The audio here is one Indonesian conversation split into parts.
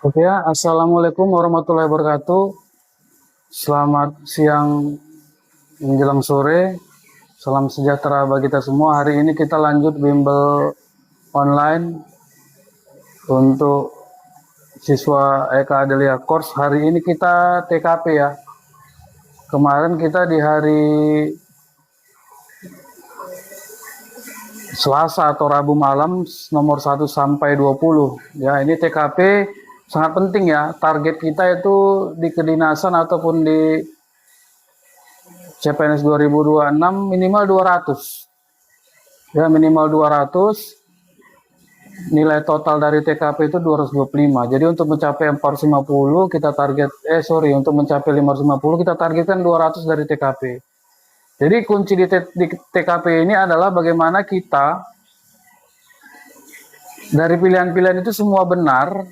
Oke ya, Assalamualaikum warahmatullahi wabarakatuh. Selamat siang menjelang sore. Salam sejahtera bagi kita semua. Hari ini kita lanjut bimbel online untuk siswa Eka Adelia Course. Hari ini kita TKP ya. Kemarin kita di hari Selasa atau Rabu malam nomor 1 sampai 20. Ya, ini TKP sangat penting ya. Target kita itu di kedinasan ataupun di CPNS 2026 minimal 200. Ya, minimal 200. Nilai total dari TKP itu 225. Jadi untuk mencapai 450 kita target untuk mencapai 550 kita targetkan 200 dari TKP. Jadi kunci di TKP ini adalah bagaimana kita dari pilihan-pilihan itu semua benar,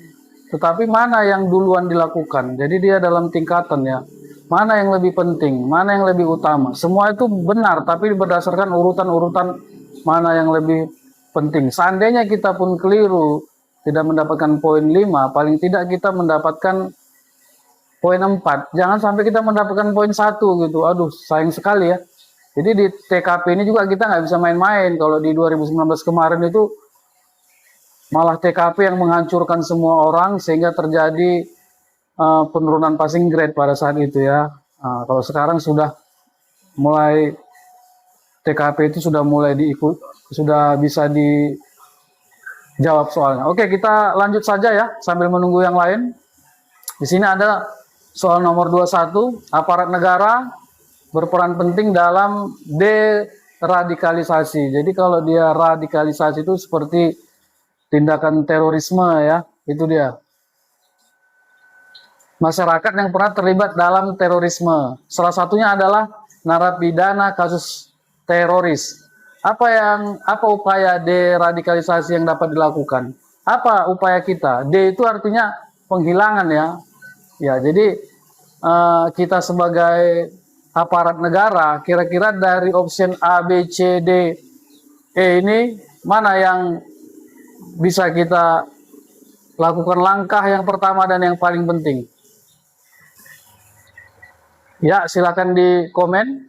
tetapi mana yang duluan dilakukan. Jadi dia dalam tingkatan ya. Mana yang lebih penting, mana yang lebih utama. Semua itu benar, tapi berdasarkan urutan-urutan mana yang lebih penting. Seandainya kita pun keliru, tidak mendapatkan poin 5, paling tidak kita mendapatkan poin 4. Jangan sampai kita mendapatkan poin 1 gitu. Aduh, sayang sekali ya. Jadi di TKP ini juga kita nggak bisa main-main. Kalau di 2019 kemarin itu malah TKP yang menghancurkan semua orang sehingga terjadi penurunan passing grade pada saat itu ya. Kalau sekarang sudah mulai TKP itu sudah mulai sudah bisa dijawab soalnya. Oke, kita lanjut saja ya sambil menunggu yang lain. Di sini ada soal nomor 21, aparat negara berperan penting dalam deradikalisasi. Jadi kalau dia radikalisasi itu seperti tindakan terorisme ya, itu dia. Masyarakat yang pernah terlibat dalam terorisme. Salah satunya adalah narapidana kasus teroris. Apa upaya deradikalisasi yang dapat dilakukan? Apa upaya kita? D itu artinya penghilangan ya. Ya, jadi kita sebagai aparat negara, kira-kira dari option A, B, C, D, E ini mana yang bisa kita lakukan langkah yang pertama dan yang paling penting? Ya, silakan di komen.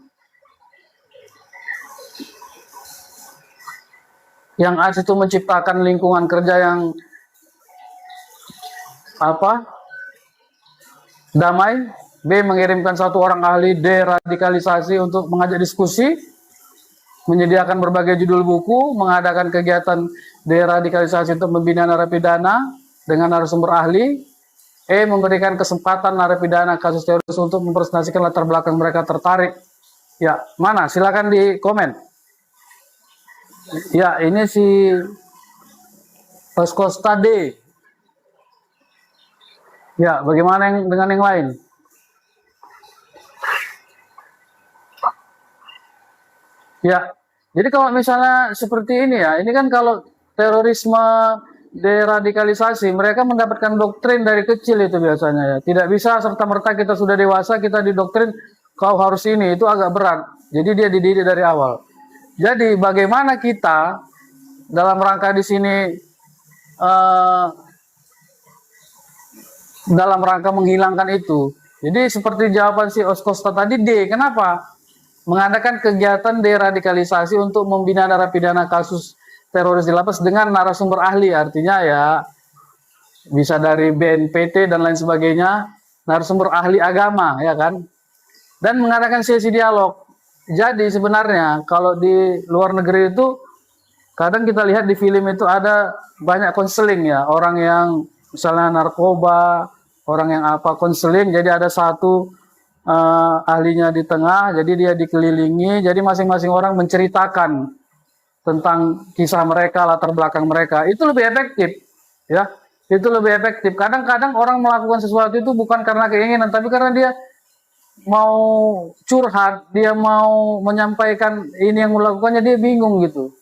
Yang A itu menciptakan lingkungan kerja yang damai. B, mengirimkan satu orang ahli deradikalisasi untuk mengajak diskusi, menyediakan berbagai judul buku, mengadakan kegiatan deradikalisasi untuk membina narapidana dengan narasumber ahli. E, memberikan kesempatan narapidana kasus teroris untuk mempresentasikan latar belakang mereka tertarik. Ya, mana? Silakan di komen. Ya, ini si Costa D. Ya, bagaimana dengan yang lain? Ya, jadi kalau misalnya seperti ini ya, ini kan kalau terorisme deradikalisasi, mereka mendapatkan doktrin dari kecil itu biasanya ya. Tidak bisa serta-merta kita sudah dewasa, kita didoktrin kau harus ini, itu agak berat. Jadi dia dididik dari awal. Jadi bagaimana kita dalam rangka di sini dalam rangka menghilangkan itu. Jadi seperti jawaban si Oskosta tadi D, kenapa? Mengadakan kegiatan deradikalisasi untuk membina narapidana kasus teroris di lapas dengan narasumber ahli, artinya ya bisa dari BNPT dan lain sebagainya, narasumber ahli agama ya kan, dan mengadakan sesi dialog. Jadi sebenarnya kalau di luar negeri itu kadang kita lihat di film itu ada banyak konseling ya, orang yang misalnya narkoba, orang yang konseling, jadi ada satu ahlinya di tengah, jadi dia dikelilingi, jadi masing-masing orang menceritakan tentang kisah mereka, latar belakang mereka. Itu lebih efektif ya, itu lebih efektif. Kadang-kadang orang melakukan sesuatu itu bukan karena keinginan, tapi karena dia mau curhat, dia mau menyampaikan ini yang melakukannya, dia bingung gitu.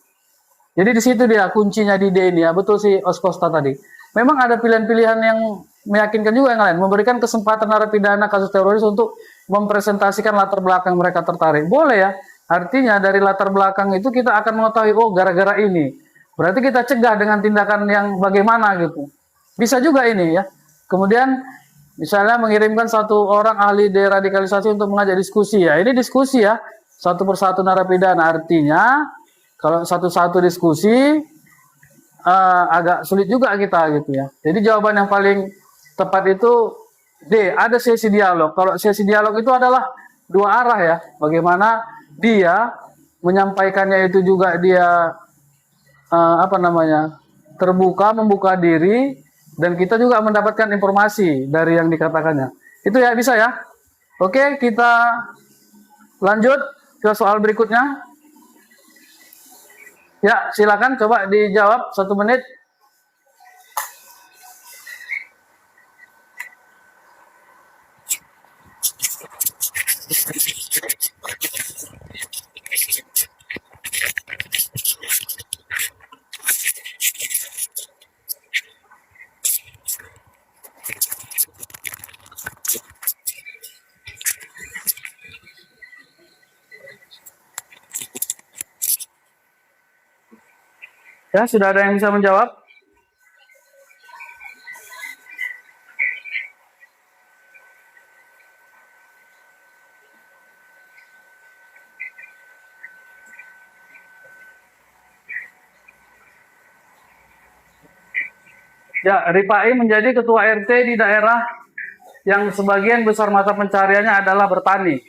Jadi di situ dia kuncinya di D ini ya, betul si Oskosta tadi. Memang ada pilihan-pilihan yang meyakinkan juga yang lain, memberikan kesempatan narapidana kasus teroris untuk mempresentasikan latar belakang mereka tertarik. Boleh ya, artinya dari latar belakang itu kita akan mengetahui, oh gara-gara ini. Berarti kita cegah dengan tindakan yang bagaimana gitu. Bisa juga ini ya. Kemudian misalnya mengirimkan satu orang ahli deradikalisasi untuk mengajak diskusi ya. Ini diskusi ya, satu persatu narapidana. Artinya kalau satu-satu diskusi agak sulit juga kita gitu ya. Jadi jawaban yang paling tepat itu D, ada sesi dialog. Kalau sesi dialog itu adalah dua arah ya. Bagaimana dia menyampaikannya itu juga dia terbuka, membuka diri, dan kita juga mendapatkan informasi dari yang dikatakannya. Itu ya, bisa ya. Oke, kita lanjut ke soal berikutnya. Ya, silakan coba dijawab 1 menit. Ya, sudah ada yang bisa menjawab? Ya, Ripai menjadi ketua RT di daerah yang sebagian besar mata pencariannya adalah bertani.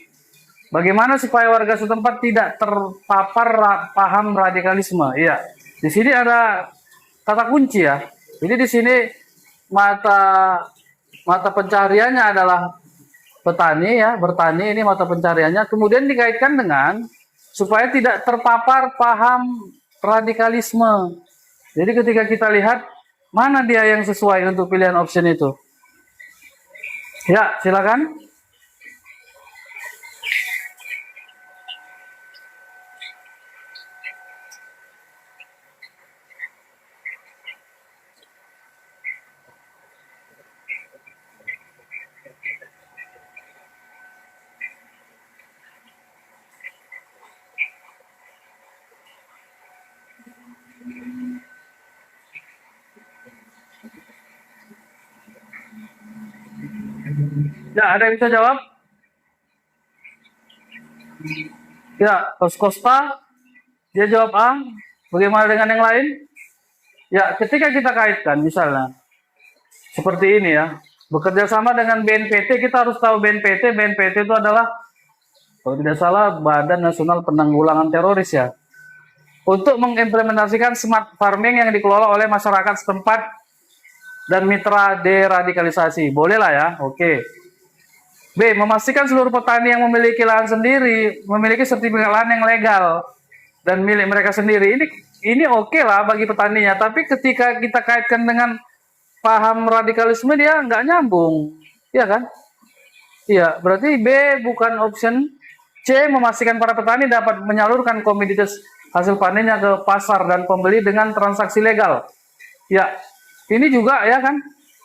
Bagaimana supaya warga setempat tidak terpapar paham radikalisme? Iya, di sini ada kata kunci ya. Jadi di sini mata pencariannya adalah petani ya, bertani ini mata pencariannya. Kemudian dikaitkan dengan supaya tidak terpapar paham radikalisme. Jadi ketika kita lihat mana dia yang sesuai untuk pilihan option itu. Ya, silakan. Ya, ada yang bisa jawab? Ya, Costa, dia jawab A. Bagaimana dengan yang lain? Ya, ketika kita kaitkan misalnya seperti ini ya, bekerja sama dengan BNPT, kita harus tahu BNPT. BNPT itu adalah, kalau tidak salah, Badan Nasional Penanggulangan Teroris ya. Untuk mengimplementasikan smart farming yang dikelola oleh masyarakat setempat dan mitra deradikalisasi. Boleh lah ya, oke. B, memastikan seluruh petani yang memiliki lahan sendiri memiliki sertifikat lahan yang legal dan milik mereka sendiri. Ini oke lah bagi petaninya, tapi ketika kita kaitkan dengan paham radikalisme dia nggak nyambung, ya kan? Iya, berarti B bukan option. C, memastikan para petani dapat menyalurkan komoditas hasil panennya ke pasar dan pembeli dengan transaksi legal. Ya, ini juga ya kan,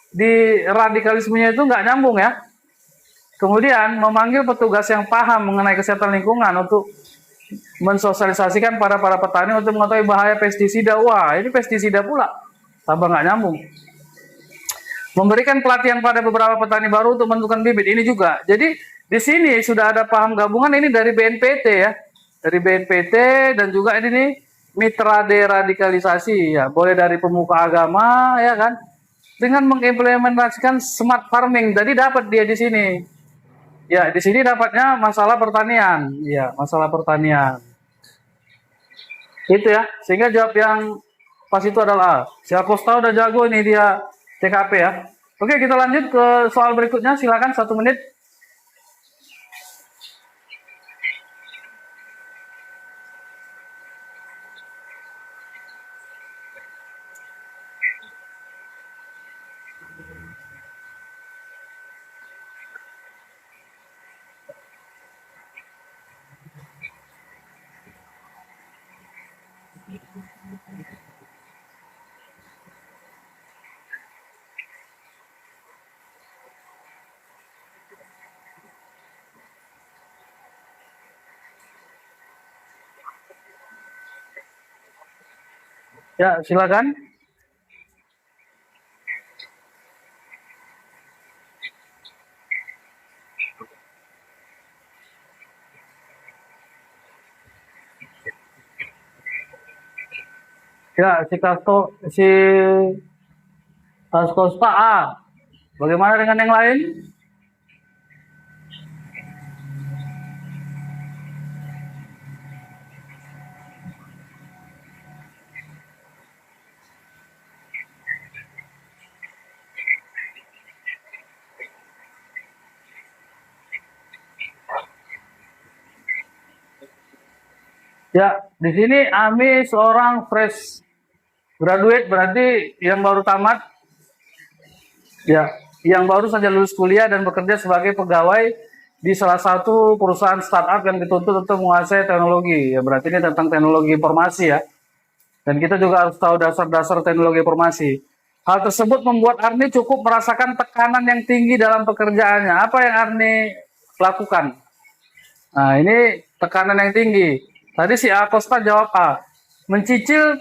di radikalismenya itu nggak nyambung ya. Kemudian memanggil petugas yang paham mengenai kesehatan lingkungan untuk mensosialisasikan pada para petani untuk mengetahui bahaya pestisida. Wah, ini pestisida pula. Tambah nggak nyambung. Memberikan pelatihan pada beberapa petani baru untuk menentukan bibit. Ini juga. Jadi di sini sudah ada paham gabungan ini dari BNPT ya. Dari BNPT dan juga ini nih mitra deradikalisasi ya. Boleh dari pemuka agama ya kan. Dengan mengimplementasikan smart farming. Jadi dapat dia di sini. Ya, di sini dapatnya masalah pertanian. Ya, masalah pertanian. Itu ya. Sehingga jawab yang pas itu adalah A. Siapa tahu udah jago ini dia TKP ya. Oke, kita lanjut ke soal berikutnya. Silakan 1 menit. Ya, silakan. Ya, si Askosta A. Bagaimana dengan yang lain? Ya, di sini Ami seorang fresh graduate, berarti yang baru tamat, ya, yang baru saja lulus kuliah dan bekerja sebagai pegawai di salah satu perusahaan startup yang dituntut untuk menguasai teknologi. Ya, berarti ini tentang teknologi informasi ya. Dan kita juga harus tahu dasar-dasar teknologi informasi. Hal tersebut membuat Arni cukup merasakan tekanan yang tinggi dalam pekerjaannya. Apa yang Arni lakukan? Nah, ini tekanan yang tinggi. Tadi si Acosta jawab A. Mencicil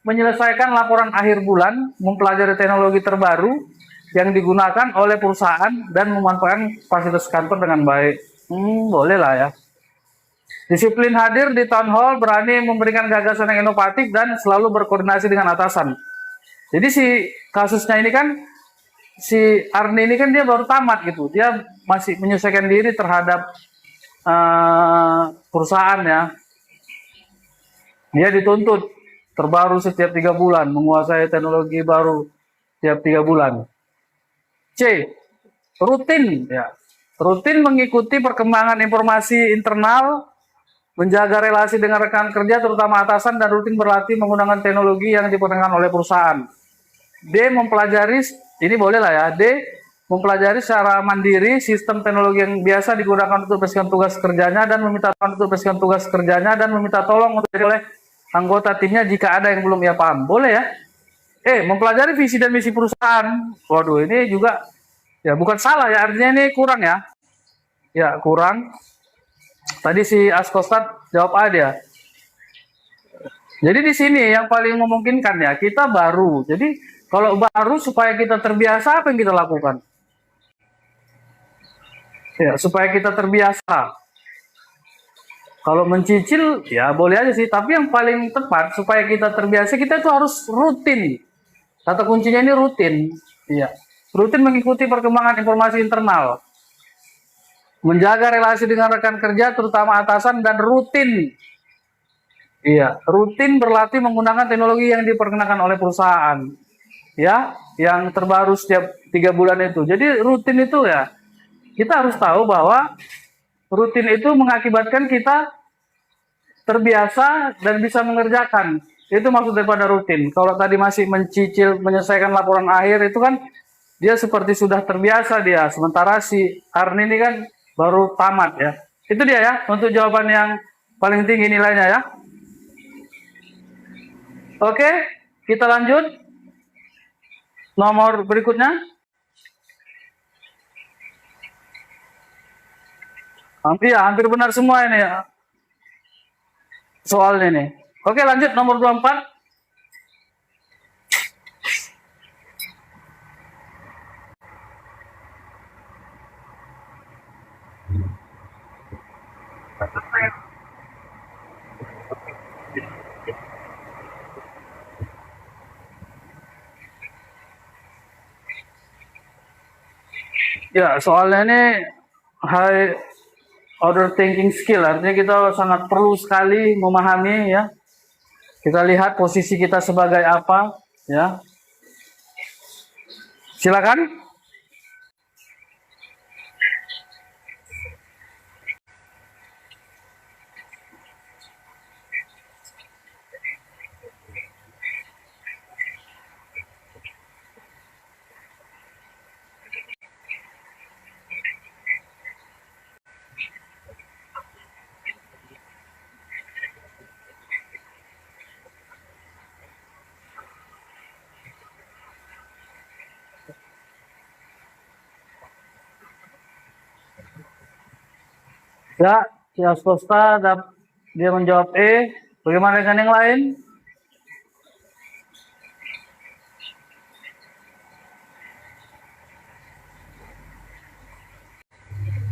menyelesaikan laporan akhir bulan, mempelajari teknologi terbaru yang digunakan oleh perusahaan dan memanfaatkan fasilitas kantor dengan baik. Boleh lah ya. Disiplin hadir di town hall, berani memberikan gagasan yang inovatif dan selalu berkoordinasi dengan atasan. Jadi si kasusnya ini kan, si Arni ini kan dia baru tamat gitu. Dia masih menyesuaikan diri terhadap perusahaan ya. Dia dituntut terbaru setiap 3 bulan, menguasai teknologi baru setiap 3 bulan. C. Rutin ya. Rutin mengikuti perkembangan informasi internal, menjaga relasi dengan rekan kerja terutama atasan, dan rutin berlatih menggunakan teknologi yang diperkenalkan oleh perusahaan. D. Mempelajari, ini boleh lah ya. D. Mempelajari secara mandiri sistem teknologi yang biasa digunakan untuk membereskan tugas kerjanya dan meminta tolong untuk oleh anggota timnya jika ada yang belum ia paham. Boleh ya. Mempelajari visi dan misi perusahaan. Waduh, ini juga ya bukan salah ya, artinya ini kurang ya. Ya, kurang. Tadi si Askostat jawab A dia. Jadi di sini yang paling memungkinkan ya, kita baru. Jadi kalau baru supaya kita terbiasa, apa yang kita lakukan? Ya, supaya kita terbiasa. Kalau mencicil ya boleh aja sih, tapi yang paling tepat supaya kita terbiasa, kita itu harus rutin. Kata kuncinya ini rutin. Iya. Rutin mengikuti perkembangan informasi internal. Menjaga relasi dengan rekan kerja terutama atasan, dan rutin. Iya, rutin berlatih menggunakan teknologi yang diperkenalkan oleh perusahaan. Ya, yang terbaru setiap 3 bulan itu. Jadi rutin itu ya, kita harus tahu bahwa rutin itu mengakibatkan kita terbiasa dan bisa mengerjakan. Itu maksud daripada rutin. Kalau tadi masih mencicil menyelesaikan laporan akhir, itu kan dia seperti sudah terbiasa dia. Sementara si Arni ini kan baru tamat ya. Itu dia ya untuk jawaban yang paling tinggi nilainya ya. Oke, kita lanjut. Nomor berikutnya. Hampir benar semua ini ya. Soalnya nih. Oke, lanjut nomor 24. Ya, soalnya ini high order thinking skill, artinya kita sangat perlu sekali memahami ya. Kita lihat posisi kita sebagai apa ya. Silakan. Ya, si Askosta dia menjawab E. Bagaimana dengan yang lain?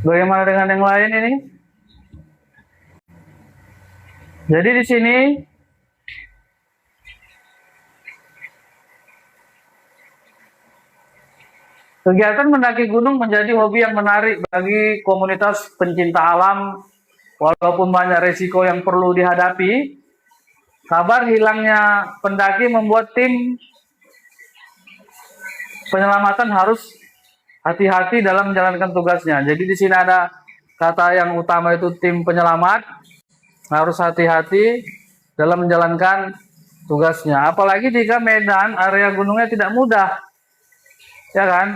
Bagaimana dengan yang lain ini? Jadi di sini Kegiatan mendaki gunung menjadi hobi yang menarik bagi komunitas pencinta alam. Walaupun banyak resiko yang perlu dihadapi, kabar hilangnya pendaki membuat tim penyelamatan harus hati-hati dalam menjalankan tugasnya. Jadi di sini ada kata yang utama itu tim penyelamat harus hati-hati dalam menjalankan tugasnya. Apalagi jika medan area gunungnya tidak mudah, ya kan?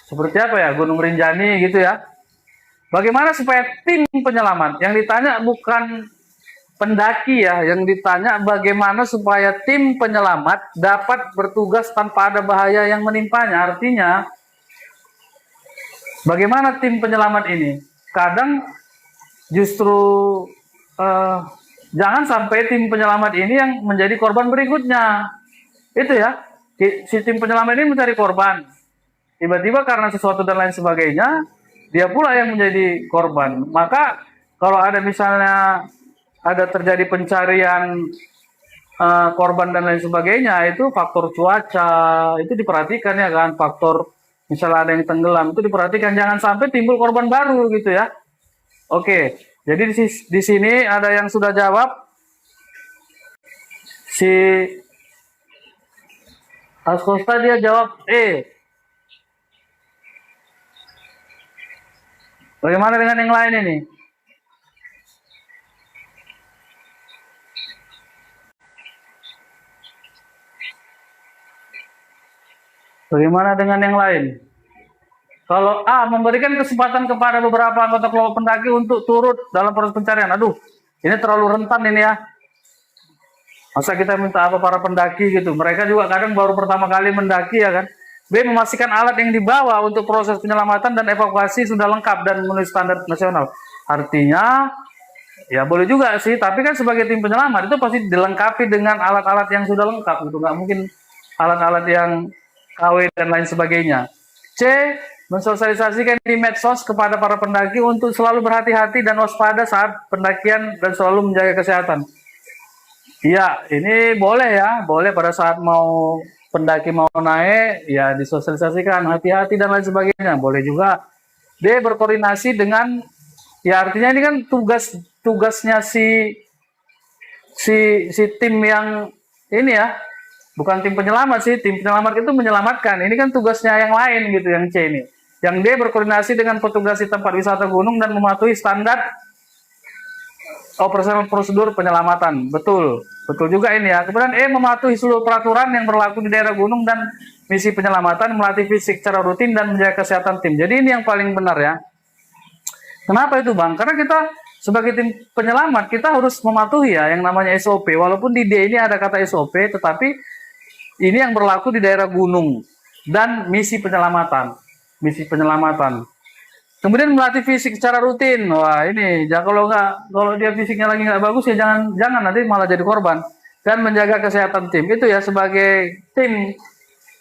Seperti apa ya, Gunung Rinjani gitu ya. Bagaimana supaya tim penyelamat, yang ditanya bukan pendaki ya, yang ditanya bagaimana supaya tim penyelamat dapat bertugas tanpa ada bahaya yang menimpanya. Artinya, bagaimana tim penyelamat ini? Kadang justru jangan sampai tim penyelamat ini yang menjadi korban berikutnya. Itu ya, si tim penyelamat ini mencari korban. Tiba-tiba karena sesuatu dan lain sebagainya, dia pula yang menjadi korban. Maka kalau ada misalnya ada terjadi pencarian korban dan lain sebagainya, itu faktor cuaca itu diperhatikan ya kan, faktor misalnya ada yang tenggelam itu diperhatikan, jangan sampai timbul korban baru gitu ya. Oke, jadi di sini ada yang sudah jawab, si Askosta dia jawab E. Bagaimana dengan yang lain ini? Bagaimana dengan yang lain? Kalau A, memberikan kesempatan kepada beberapa anggota kelompok pendaki untuk turut dalam proses pencarian. Aduh, ini terlalu rentan ini ya. Masa kita minta apa para pendaki gitu? Mereka juga kadang baru pertama kali mendaki ya kan. B, memastikan alat yang dibawa untuk proses penyelamatan dan evakuasi sudah lengkap dan memenuhi standar nasional. Artinya, ya boleh juga sih, tapi kan sebagai tim penyelamat itu pasti dilengkapi dengan alat-alat yang sudah lengkap gitu. Nggak mungkin alat-alat yang KW dan lain sebagainya. C, mensosialisasikan di medsos kepada para pendaki untuk selalu berhati-hati dan waspada saat pendakian dan selalu menjaga kesehatan. Iya, ini boleh ya, boleh pada saat mau pendaki mau naik, ya disosialisasikan hati-hati dan lain sebagainya. Boleh juga. D, berkoordinasi dengan, ya artinya ini kan tugasnya si tim yang ini ya, bukan tim penyelamat sih, tim penyelamat itu menyelamatkan. Ini kan tugasnya yang lain gitu, yang C ini. Yang D, berkoordinasi dengan petugas di tempat wisata gunung dan mematuhi standar operasional prosedur penyelamatan. Betul, betul juga ini ya. Kemudian E, mematuhi seluruh peraturan yang berlaku di daerah gunung dan misi penyelamatan, melatih fisik secara rutin dan menjaga kesehatan tim. Jadi ini yang paling benar ya. Kenapa itu Bang? Karena kita sebagai tim penyelamat, kita harus mematuhi ya yang namanya SOP. Walaupun di D ini ada kata SOP, tetapi ini yang berlaku di daerah gunung dan misi penyelamatan. Misi penyelamatan. Kemudian melatih fisik secara rutin. Wah ini, kalau dia fisiknya lagi nggak bagus ya jangan nanti malah jadi korban. Dan menjaga kesehatan tim itu ya sebagai tim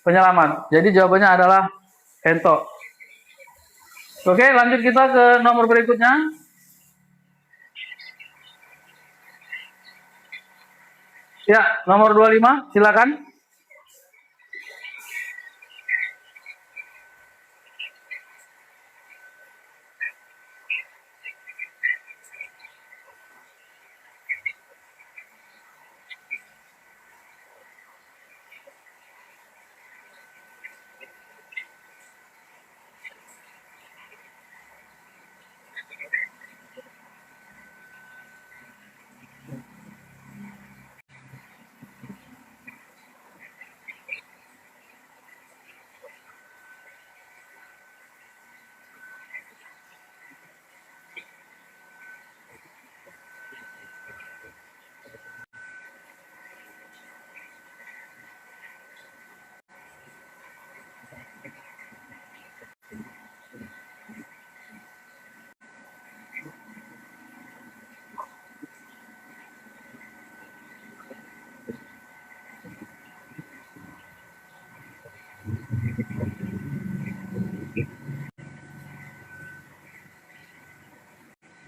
penyelamat. Jadi jawabannya adalah Ento. Oke, lanjut kita ke nomor berikutnya. Ya, nomor 25, silakan.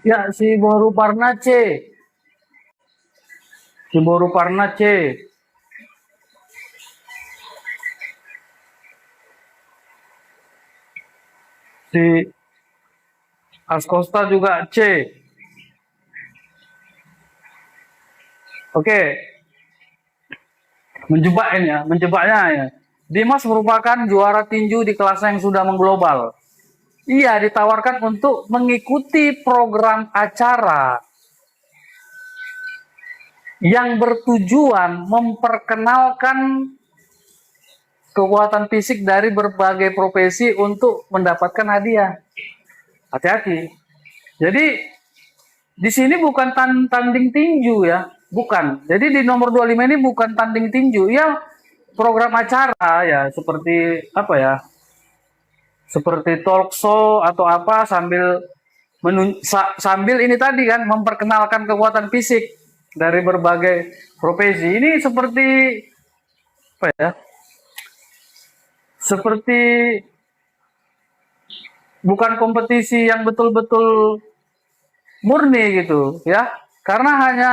Ya, si Boru Parna C. Si Boru Parna C. Si Askosta juga C. Oke, menjebak ini ya, menjebaknya ya. Dimas merupakan juara tinju di kelasnya yang sudah mengglobal. Ia ditawarkan untuk mengikuti program acara yang bertujuan memperkenalkan kekuatan fisik dari berbagai profesi untuk mendapatkan hadiah. Hati-hati. Jadi di sini bukan tanding tinju ya, bukan. Jadi di nomor 25 ini bukan tanding tinju, ya program acara ya, seperti apa ya? Seperti talk show atau apa sambil ini tadi kan memperkenalkan kekuatan fisik dari berbagai profesi. Ini seperti apa ya? Seperti bukan kompetisi yang betul-betul murni gitu ya, karena hanya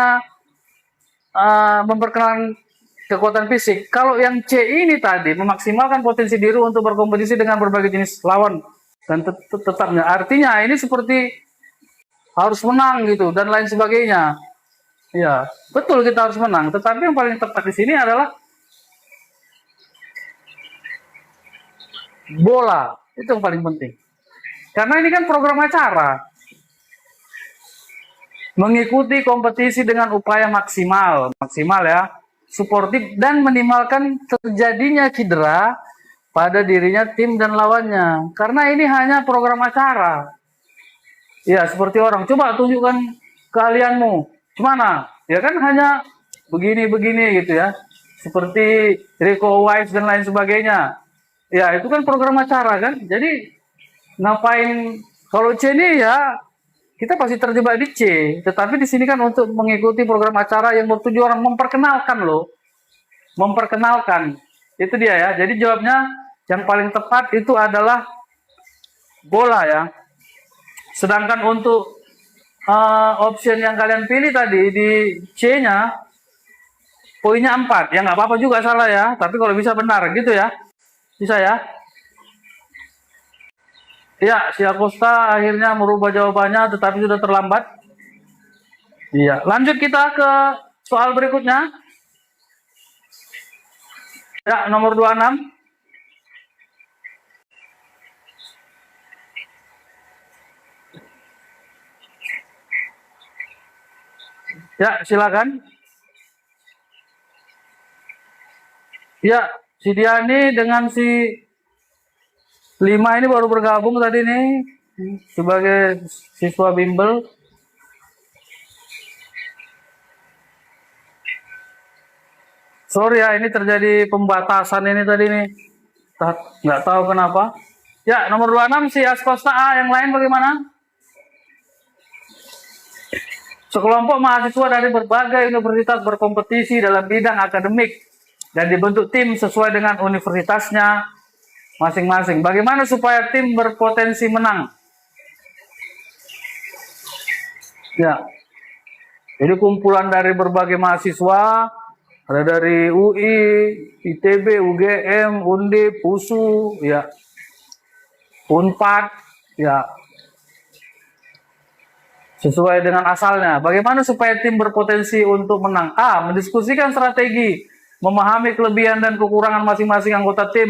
memperkenalkan kekuatan fisik. Kalau yang C ini tadi memaksimalkan potensi diri untuk berkompetisi dengan berbagai jenis lawan dan tetapnya. Artinya ini seperti harus menang gitu dan lain sebagainya. Ya, betul kita harus menang. Tetapi yang paling tepat di sini adalah bola. Itu yang paling penting. Karena ini kan program acara. Mengikuti kompetisi dengan upaya maksimal ya, suportif dan minimalkan terjadinya cedera pada dirinya, tim dan lawannya. Karena ini hanya program acara. Ya, seperti orang, coba tunjukkan keahlianmu. Gimana? Ya kan hanya begini-begini gitu ya. Seperti Rico Wise dan lain sebagainya. Ya, itu kan program acara kan. Jadi ngapain kalau C ini ya kita pasti terjebak di C, tetapi di sini kan untuk mengikuti program acara yang bertujuan memperkenalkan loh. Memperkenalkan. Itu dia ya. Jadi jawabnya yang paling tepat itu adalah bola ya. Sedangkan untuk option yang kalian pilih tadi di C-nya poinnya 4. Ya nggak apa-apa juga salah ya, tapi kalau bisa benar gitu ya. Bisa ya. Ya, si Acosta akhirnya merubah jawabannya, tetapi sudah terlambat. Iya, lanjut kita ke soal berikutnya. Ya, nomor 26. Ya, silakan. Ya, si Diani dengan si 5 ini baru bergabung tadi nih sebagai siswa bimbel. Sorry ya, ini terjadi pembatasan ini tadi nih. Nggak tahu kenapa. Ya, nomor 26 si Askosta A, yang lain bagaimana? Sekelompok mahasiswa dari berbagai universitas berkompetisi dalam bidang akademik dan dibentuk tim sesuai dengan universitasnya masing-masing. Bagaimana supaya tim berpotensi menang? Ya, jadi kumpulan dari berbagai mahasiswa, ada dari UI, ITB, UGM, Undip, USU, ya, Unpad, ya, sesuai dengan asalnya. Bagaimana supaya tim berpotensi untuk menang? A. Mendiskusikan strategi, memahami kelebihan dan kekurangan masing-masing anggota tim,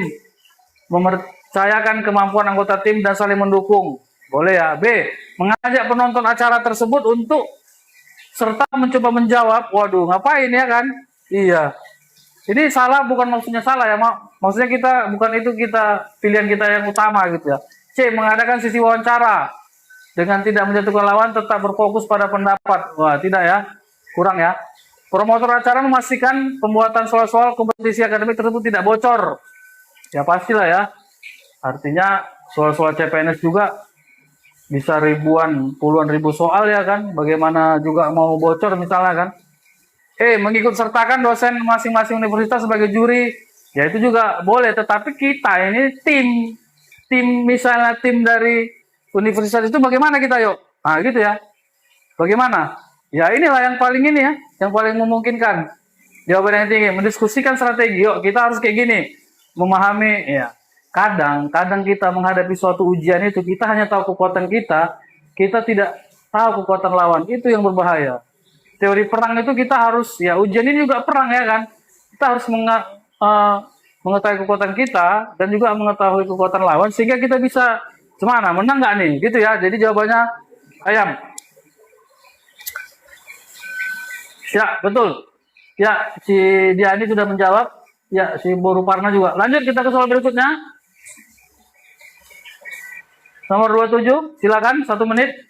mempercayakan kemampuan anggota tim dan saling mendukung. Boleh ya. B. Mengajak penonton acara tersebut untuk serta mencoba menjawab. Waduh, ngapain ya kan? Iya. Ini salah, bukan maksudnya salah ya, maksudnya kita bukan itu pilihan kita yang utama gitu ya. C. Mengadakan sisi wawancara dengan tidak menjatuhkan lawan, tetap berfokus pada pendapat. Wah, tidak ya, kurang ya. Promotor acara memastikan pembuatan soal-soal kompetisi akademik tersebut tidak bocor. Ya pastilah ya. Artinya soal-soal CPNS juga bisa ribuan, puluhan ribu soal ya kan. Bagaimana juga mau bocor misalnya kan. Mengikut sertakan dosen masing-masing universitas sebagai juri. Ya itu juga boleh. Tetapi kita ini tim misalnya tim dari universitas itu bagaimana kita yuk? Nah gitu ya. Bagaimana? Ya inilah yang paling ini ya. Yang paling memungkinkan. Jawaban yang tinggi. Mendiskusikan strategi. Yuk kita harus kayak gini. Memahami ya. kadang kita menghadapi suatu ujian itu, kita hanya tahu kekuatan kita tidak tahu kekuatan lawan. Itu yang berbahaya. Teori perang itu kita harus, ya ujian ini juga perang ya kan. Kita harus mengetahui kekuatan kita dan juga mengetahui kekuatan lawan sehingga kita bisa gimana, menang nggak nih, gitu ya. Jadi jawabannya ayam. Ya, betul. Ya, si Diani sudah menjawab. Ya, si Boru Parna juga. Lanjut kita ke soal berikutnya. Nomor 27, silakan 1 menit.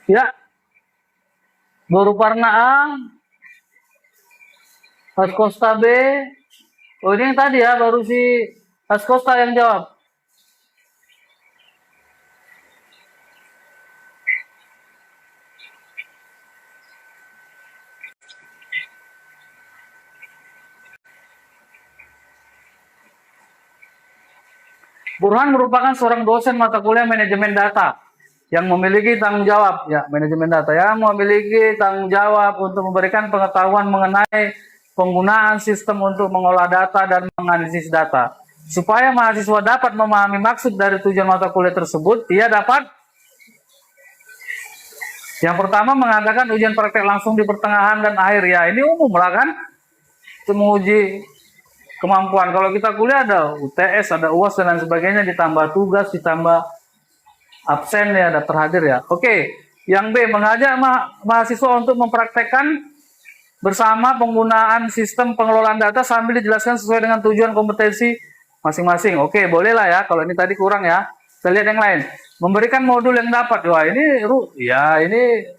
Ya, Boru Parna A, Haskosta B. Oh, ini yang tadi ya, baru si Haskosta yang jawab. Burhan merupakan seorang dosen mata kuliah manajemen data yang memiliki tanggung jawab, ya, manajemen data yang memiliki tanggung jawab untuk memberikan pengetahuan mengenai penggunaan sistem untuk mengolah data dan menganalisis data. Supaya mahasiswa dapat memahami maksud dari tujuan mata kuliah tersebut, dia dapat yang pertama mengadakan ujian praktek langsung di pertengahan dan akhir. Ya, ini umum lah kan, itu menguji kemampuan. Kalau kita kuliah ada UTS, ada UAS dan lain sebagainya, ditambah tugas, ditambah absen ya, daftar hadir ya. Oke, yang B, mengajak mahasiswa untuk mempraktekkan bersama penggunaan sistem pengelolaan data sambil dijelaskan sesuai dengan tujuan kompetensi masing-masing. Oke, boleh lah ya. Kalau ini tadi kurang ya. Kita lihat yang lain. Memberikan modul yang dapat. Wah, ini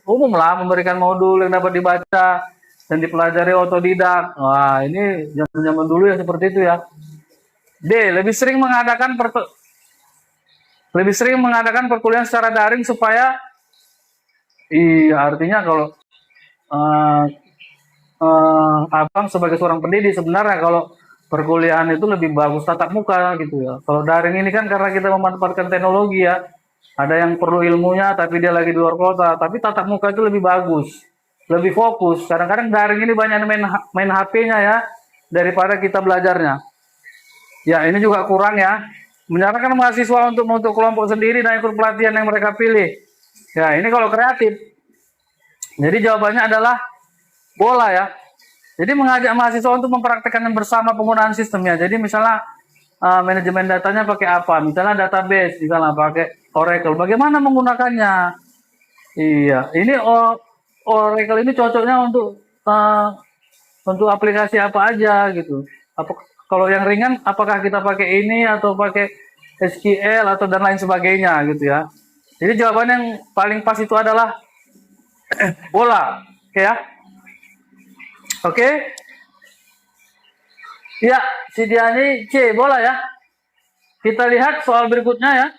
umum lah, memberikan modul yang dapat dibaca dan dipelajari otodidak. Wah, ini zaman dulu ya seperti itu ya. D, lebih sering mengadakan perkuliahan secara daring supaya artinya kalau abang sebagai seorang pendidik sebenarnya kalau perkuliahan itu lebih bagus tatap muka gitu ya. Kalau daring ini kan karena kita memanfaatkan teknologi ya. Ada yang perlu ilmunya tapi dia lagi di luar kota, tapi tatap muka itu lebih bagus, lebih fokus. Kadang-kadang daring ini banyak main HP-nya ya daripada kita belajarnya. Ya, ini juga kurang ya. Menyarankan mahasiswa untuk kelompok sendiri dan ikut pelatihan yang mereka pilih. Ya, ini kalau kreatif. Jadi jawabannya adalah bola ya. Jadi mengajak mahasiswa untuk mempraktekkan bersama penggunaan sistemnya. Jadi misalnya manajemen datanya pakai apa? Misalnya database, misalnya pakai Oracle. Bagaimana menggunakannya? Iya, ini Oracle ini cocoknya untuk aplikasi apa aja gitu. Kalau yang ringan, apakah kita pakai ini atau pakai SQL atau dan lain sebagainya gitu ya. Jadi jawaban yang paling pas itu adalah bola, oke ya. Oke. Ya, si Diani C, bola ya. Kita lihat soal berikutnya ya.